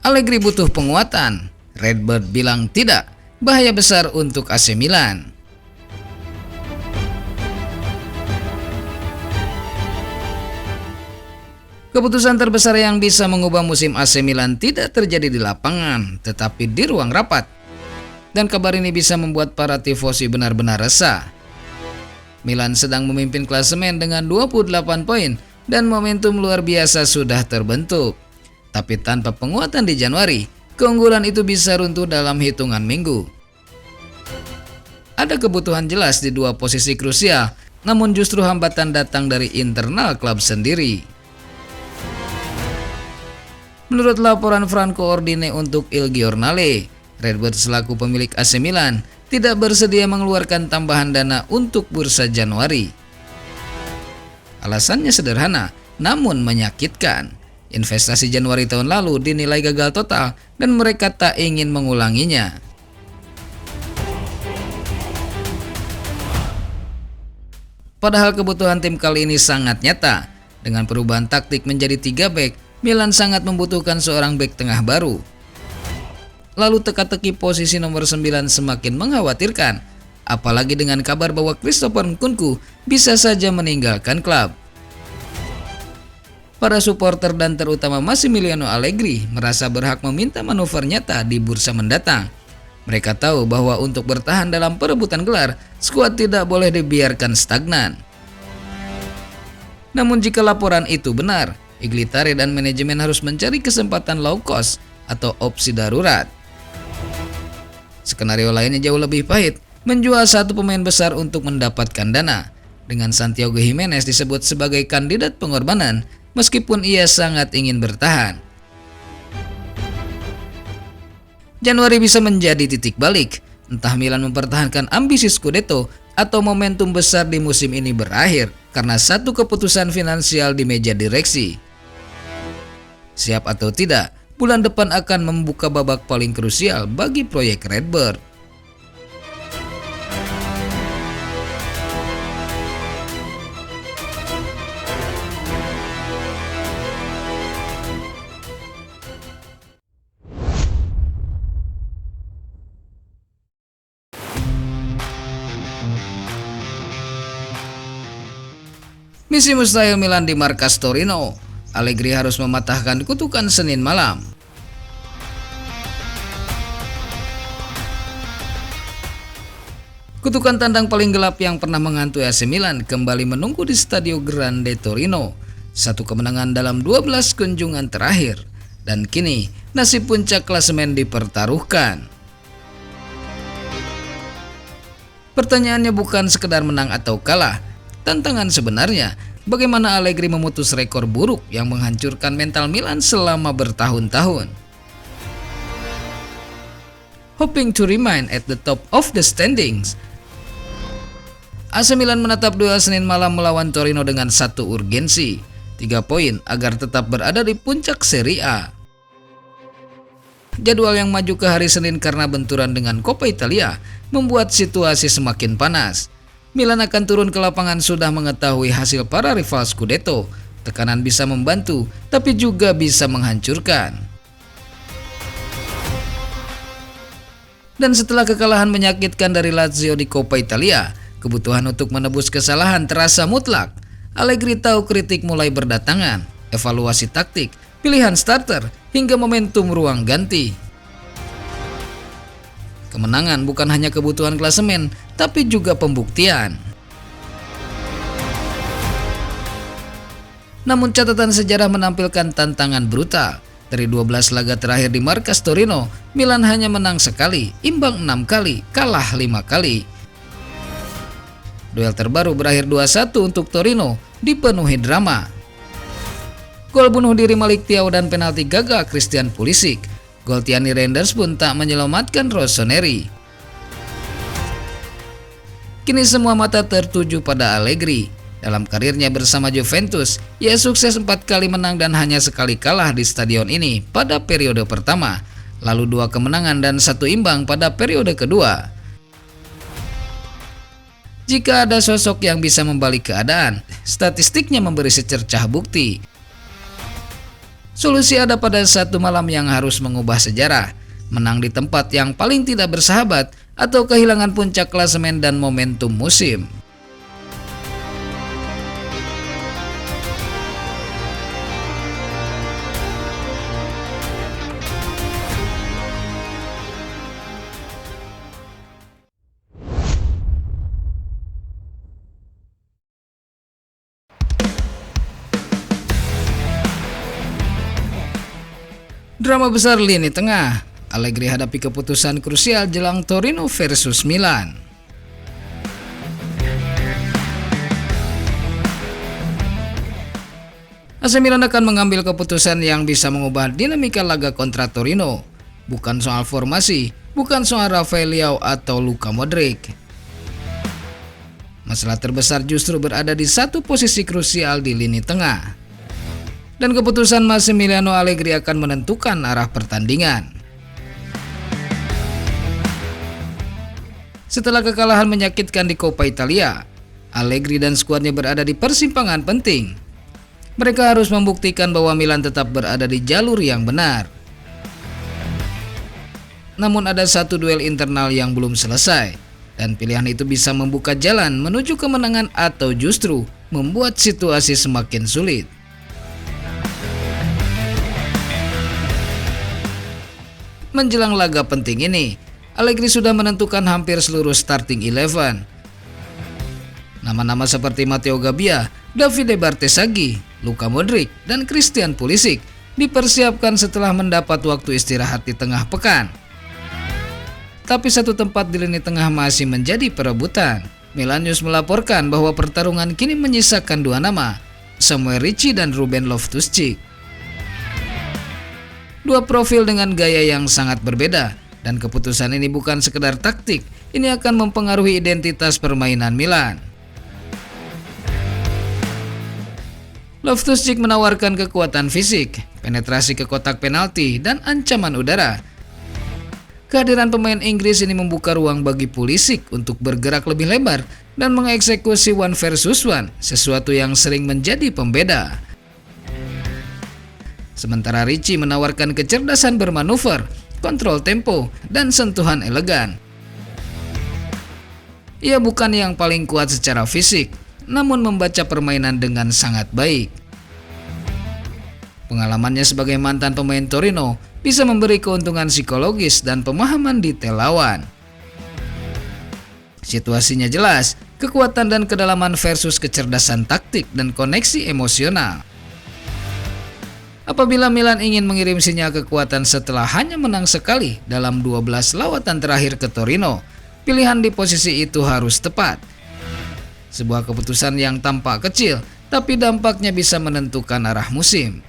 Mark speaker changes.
Speaker 1: Allegri butuh penguatan. Redbird bilang tidak, bahaya besar untuk AC Milan. Keputusan terbesar yang bisa mengubah musim AC Milan tidak terjadi di lapangan, tetapi di ruang rapat. Dan kabar ini bisa membuat para tifosi benar-benar resah. Milan sedang memimpin klasemen dengan 28 poin dan momentum luar biasa sudah terbentuk. Tapi tanpa penguatan di Januari, keunggulan itu bisa runtuh dalam hitungan minggu. Ada kebutuhan jelas di dua posisi krusial, namun justru hambatan datang dari internal klub sendiri. Menurut laporan Franco Ordine untuk Il Giornale, Redbird selaku pemilik AC Milan tidak bersedia mengeluarkan tambahan dana untuk bursa Januari. Alasannya sederhana, namun menyakitkan. Investasi Januari tahun lalu dinilai gagal total dan mereka tak ingin mengulanginya. Padahal kebutuhan tim kali ini sangat nyata. Dengan perubahan taktik menjadi 3 back, Milan sangat membutuhkan seorang bek tengah baru. Lalu teka-teki posisi nomor 9 semakin mengkhawatirkan, apalagi dengan kabar bahwa Christopher Nkunku bisa saja meninggalkan klub. Para supporter dan terutama Massimiliano Allegri merasa berhak meminta manuver nyata di bursa mendatang. Mereka tahu bahwa untuk bertahan dalam perebutan gelar, skuad tidak boleh dibiarkan stagnan. Namun jika laporan itu benar, Iglitare dan manajemen harus mencari kesempatan low cost atau opsi darurat. Skenario lainnya jauh lebih pahit, menjual satu pemain besar untuk mendapatkan dana. Dengan Santiago Gimenez disebut sebagai kandidat pengorbanan, meskipun ia sangat ingin bertahan. Januari bisa menjadi titik balik, entah Milan mempertahankan ambisi Scudetto atau momentum besar di musim ini berakhir karena satu keputusan finansial di meja direksi. Siap atau tidak, bulan depan akan membuka babak paling krusial bagi proyek Redbird. Misi mustahil Milan di markas Torino. Allegri harus mematahkan kutukan Senin malam. Kutukan tandang paling gelap yang pernah menghantui AC Milan kembali menunggu di Stadio Grande Torino. Satu kemenangan dalam 12 kunjungan terakhir. Dan kini nasib puncak klasemen dipertaruhkan. Pertanyaannya bukan sekedar menang atau kalah. Tantangan sebenarnya, bagaimana Allegri memutus rekor buruk yang menghancurkan mental Milan selama bertahun-tahun. Hoping to remain at the top of the standings, AC Milan menatap duel Senin malam melawan Torino dengan satu urgensi, 3 poin agar tetap berada di puncak Serie A. Jadwal yang maju ke hari Senin karena benturan dengan Coppa Italia membuat situasi semakin panas. Milan akan turun ke lapangan sudah mengetahui hasil para rival Scudetto. Tekanan bisa membantu, tapi juga bisa menghancurkan. Dan setelah kekalahan menyakitkan dari Lazio di Coppa Italia, kebutuhan untuk menebus kesalahan terasa mutlak. Allegri tahu kritik mulai berdatangan, evaluasi taktik, pilihan starter, hingga momentum ruang ganti. Kemenangan bukan hanya kebutuhan klasemen, tapi juga pembuktian. Namun catatan sejarah menampilkan tantangan brutal. Dari 12 laga terakhir di markas Torino, Milan hanya menang sekali, imbang 6 kali, kalah 5 kali. Duel terbaru berakhir 2-1 untuk Torino, dipenuhi drama. Gol bunuh diri Malik Thiaw dan penalti gagal Christian Pulisic. Gol Tierney Reinders pun tak menyelamatkan Rossoneri. Kini semua mata tertuju pada Allegri. Dalam karirnya bersama Juventus, ia sukses 4 kali menang dan hanya sekali kalah di stadion ini pada periode pertama, lalu 2 kemenangan dan 1 imbang pada periode kedua. Jika ada sosok yang bisa membalik keadaan, statistiknya memberi secercah bukti. Solusi ada pada satu malam yang harus mengubah sejarah, menang di tempat yang paling tidak bersahabat, atau kehilangan puncak klasemen dan momentum musim. Drama besar lini tengah, Allegri hadapi keputusan krusial jelang Torino versus Milan. AC Milan akan mengambil keputusan yang bisa mengubah dinamika laga kontra Torino. Bukan soal formasi, bukan soal Rafael Leao atau Luka Modric. Masalah terbesar justru berada di satu posisi krusial di lini tengah. Dan keputusan Massimiliano Allegri akan menentukan arah pertandingan. Setelah kekalahan menyakitkan di Coppa Italia, Allegri dan skuadnya berada di persimpangan penting. Mereka harus membuktikan bahwa Milan tetap berada di jalur yang benar. Namun ada satu duel internal yang belum selesai, dan pilihan itu bisa membuka jalan menuju kemenangan atau justru membuat situasi semakin sulit. Menjelang laga penting ini, Allegri sudah menentukan hampir seluruh starting 11. Nama-nama seperti Matteo Gabbia, Davide Bartesaghi, Luka Modric, dan Christian Pulisic dipersiapkan setelah mendapat waktu istirahat di tengah pekan. Tapi satu tempat di lini tengah masih menjadi perebutan. Milan News melaporkan bahwa pertarungan kini menyisakan dua nama, Samuel Ricci dan Ruben Loftus-Cheek. Dua profil dengan gaya yang sangat berbeda, dan keputusan ini bukan sekedar taktik, ini akan mempengaruhi identitas permainan Milan. Loftus-Cheek menawarkan kekuatan fisik, penetrasi ke kotak penalti, dan ancaman udara. Kehadiran pemain Inggris ini membuka ruang bagi Pulisic untuk bergerak lebih lebar dan mengeksekusi one versus one, sesuatu yang sering menjadi pembeda. Sementara Ricci menawarkan kecerdasan bermanuver, kontrol tempo, dan sentuhan elegan. Ia bukan yang paling kuat secara fisik, namun membaca permainan dengan sangat baik. Pengalamannya sebagai mantan pemain Torino bisa memberi keuntungan psikologis dan pemahaman detail lawan. Situasinya jelas, kekuatan dan kedalaman versus kecerdasan taktik dan koneksi emosional. Apabila Milan ingin mengirim sinyal kekuatan setelah hanya menang sekali dalam 12 lawatan terakhir ke Torino, pilihan di posisi itu harus tepat. Sebuah keputusan yang tampak kecil, tapi dampaknya bisa menentukan arah musim.